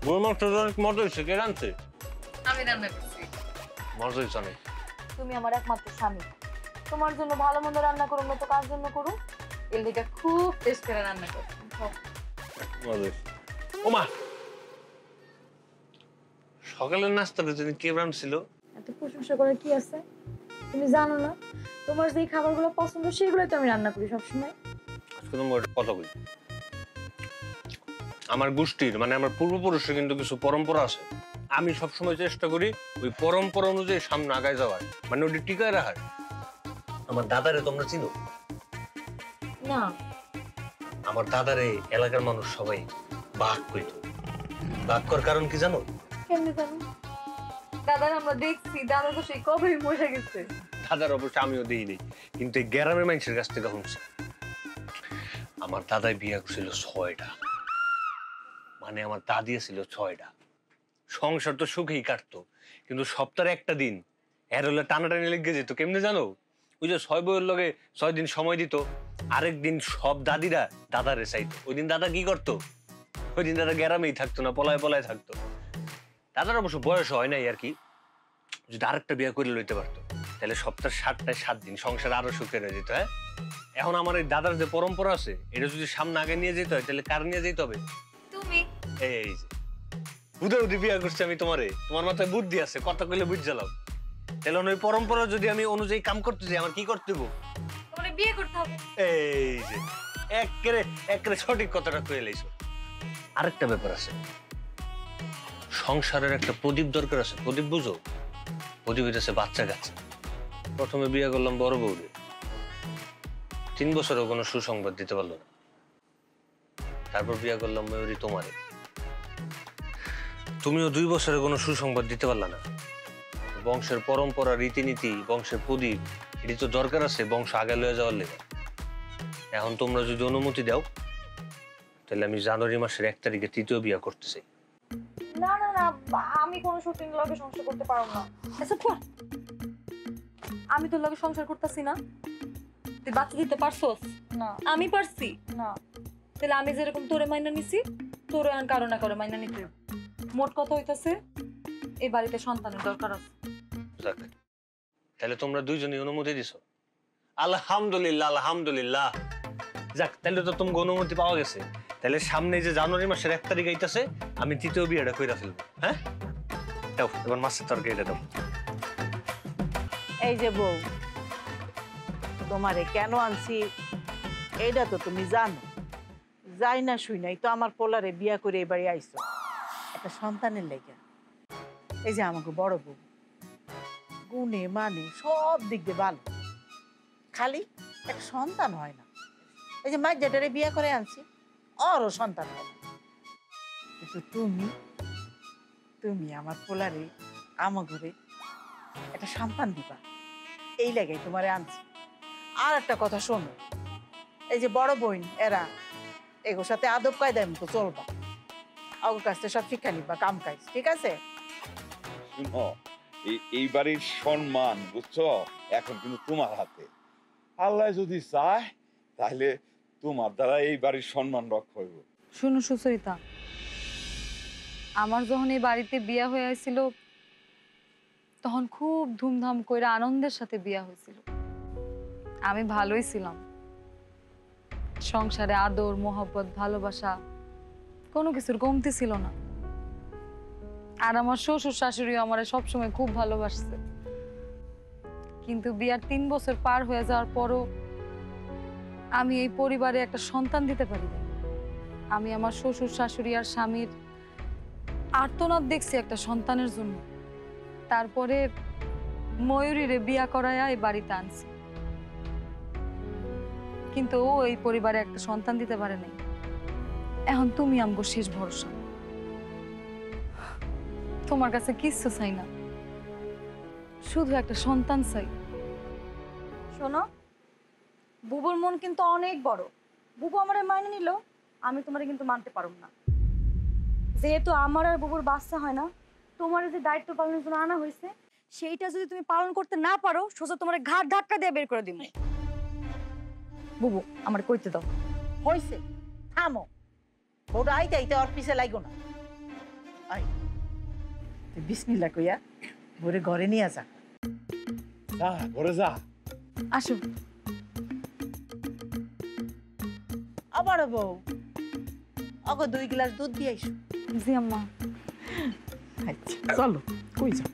গরু মাংস অনেক মজা হয়েছে। কে রাঁধছে? আমি রান্না করছি। মজা হয়েছে অনেক। তুমি আমার একমাত্র স্বামী, তোমার জন্য ভালো মন্দ রান্না করুন না তো কার জন্য করুন? এর দিকে খুব টেস্ট করে রান্না করছি। মজা হয়েছে। ওমা, সকালের নাস্তাটা যদি কে রাঁধছিল? এত প্রশংসা করার কি আছে? তুমি জানো না তোমার যেই খাবারগুলো পছন্দ সেগুলোই তো আমি রান্না করি সবসময়। আজকে তোমার একটা কথা বলি। আমার গোষ্ঠীর মানে আমার পূর্বপুরুষের কিন্তু কিছু পরম্পরা আছে। আমি সবসময় চেষ্টা করি ওই পরম্পরা অনুযায়ী সামনে আগায় যাওয়ার, মানে ওটি টিকায় রাখার। আমার দাদারে তোমরা চিনো? না। আমার দাদারে এলাকার মানুষ সবাই বাঘ কইত। বাঘ করার কারণ কি জানো? কেমনে জানো? দাদার আমরা দেখছি, দাদা তো সেই কবেই মরে গেছে। দাদার অবশ্য আমিও দিইনি, কিন্তু এই গ্রামের মানুষের কাছ থেকে শুনছি। আমার দাদাই বিয়ে করছিল 6টা, মানে আমার দাদি ছিল 6টা। সংসার তো সুখেই কাটতো, কিন্তু সপ্তাহে একটা দিন এর হলে টানাটানি লেগে যেত। কেমনে জানো? ওই যে 6 বউয়ের লগে 6 দিন সময় দিত, আরেক দিন সব দাদিরা দাদারে চাইতো। ওই দিন দাদা কি করতো? ওই দিন দাদা গ্রামেই থাকতো না, পলায় পলায় থাকতো। দাদার অবশ্য বয়স হয় নাই আর কি। যদি আরেকটা বিয়ে করে লইতে পারতো তাহলে সপ্তাহে 7টায় 7 দিন সংসার আরো সুখের হয়ে যেত। হ্যাঁ, এখন আমার এই দাদার যে পরম্পরা আছে এটা যদি সামনে আগে নিয়ে যেতে হয় তাহলে কার নিয়ে যেতে হবে? তুমি। এই যে বুদ্ধি বিয়া করছি আমি তোমারে, তোমার মাথায় বুদ্ধি আছে, কথা কইলে বুঝ জ্বালাও। তাহলে ওই পরম্পরা যদি আমি অনুযায়ী কাম করতে যাই আমার কি করতে হবে? তোমারে বিয়ে করতে হবে। এই যে একেবারে সঠিক কথাটা কয়ে লাইছো। আরেকটা ব্যাপার আছে, সংসারের একটা প্রদীপ দরকার আছে। প্রদীপ বুঝো? প্রদীপ হইতেছে বাচ্চা কাচ্চা। প্রথমে বিয়ে করলাম বড় বউরে, 3 বছরও কোনো সুসংবাদ দিতে পারলো না। তারপর বিয়ে করলাম ময়ূরী তোমারে, তুমিও 2 বছরে কোনো সুসংবাদ দিতে পারলা না। বংশের পরম্পরা, রীতিনীতি, বংশের প্রদীপ এটি তো দরকার আছে বংশ আগে লয়ে যাওয়ার লেগে। এখন তোমরা যদি অনুমতি দাও তাহলে আমি জানুয়ারি মাসের 1 তারিখে 3য় বিয়ে করতে চাই। না না না, আমি কোনো সত্যি লগে সংসার করতে পারব না। আচ্ছা থাক, আমি তোর লগে সংসার করতেছি না। তুই বাচ্চা দিতে পারছস না? আমি পারছি না। তাহলে আমি যেরকম তোরে মাইনা নিছি তোরে আর কারো না কারো মাইনা নিতে হবে। মোট কথা হইতাছে এই বাড়িতে সন্তানের দরকার আছে। যাক, তাহলে তোমরা দুইজনই অনুমতি দিছো, আলহামদুলিল্লাহ আলহামদুলিল্লাহ। যাক, তাহলে তো তোমাকে অনুমতি পাওয়া গেছে। তাহলে সামনে যে জানুয়ারি মাসের 1 তারিখ আইতাছে আমি 3য় বিয়েটা কইরা ফেলবো। হ্যাঁ, দাও এবার মাছের তরকারিটা দাও। এই যে বউ, তোমারে কেন আনছি এইটা তো তুমি জানো। যাই না শুই নাই তো আমার পোলারে বিয়া করে এবারে আইছো একটা সন্তানের লেগে। এই যে আমাকে বড় বউ গুণে মানে সব দিক দিয়ে ভালো, খালি একটা সন্তান হয় না। এই যে মাই যেটারে বিয়া করে আনছি ওরও সন্তান হয় না। কিন্তু তুমি আমার পোলারে আমার ঘরে একটা সন্তান দিবা, এই লাগাই তোমারে আনছি। আর একটা কথা শোনো, এই যে বড় বোন এরা এগোর সাথে আদব কায়দার মতো চলবা, আগের কাছ থেকে সব শিক্ষা নিবা, কাম কাজ, ঠিক আছে? শুনো, এই বাড়ির সম্মান বুঝছো এখন কিন্তু তোমার হাতে। আল্লাহ যদি চায় তাহলে তোমার দ্বারা এই বাড়ির সম্মান রক্ষা হইব। শুনো সুচরিতা, আমার যখন এই বাড়িতে বিয়া হয়ে আসছিল তখন খুব ধুমধাম করে আনন্দের সাথে বিয়া হয়েছিল। আমি ভালোই ছিলাম, সংসারে আদর মোহব্বত ভালোবাসা কোনো কিছুর কমতি ছিল না। আর আমার শ্বশুর শাশুড়ি আমার সবসময় খুব ভালোবাসছে। কিন্তু বিয়ার 3 বছর পার হয়ে যাওয়ার পরও আমি এই পরিবারে একটা সন্তান দিতে পারি না। আমি আমার শ্বশুর শাশুড়ি আর স্বামীর আর্তনাদ দেখছি একটা সন্তানের জন্য। তারপরে ময়ূরীরে বিয়া করায়া এই বাড়িতে আনছি, কিন্তু ও এই পরিবারে একটা সন্তান দিতে পারে নাই। এখন তুমি আমগো শেষ ভরসা। তোমার কাছে কিচ্ছু চাই না, শুধু একটা সন্তান চাই। শোনো, বুবুর মন কিন্তু অনেক বড়। বুবু আমারে মাইনে নিল, আমি তোমারে কিন্তু মানতে পারব না। যেহেতু আমার আর বুবুর বাচ্চা হয় না, তোমার যে দায়িত্ব পালনের জন্য আনা হয়েছে সেইটা যদি তুমি পালন করতে না পারো সোজা তোমার ঘাট ধাক্কা দিয়ে বের করে দিব। বুবু আমার কইতে দাও। হয়েছে, থামো। বউটা আইতে আইতে ওর পিছে লাগো না। আই তুই বিসমিল্লা কইয়া বউরে ঘরে নিয়ে যা। যা ঘরে যা। আসো। আবার বউ ওকে 2 গ্লাস দুধ দিয়ে আইসো। জি আম্মা। আচ্ছা চলো কই যাও।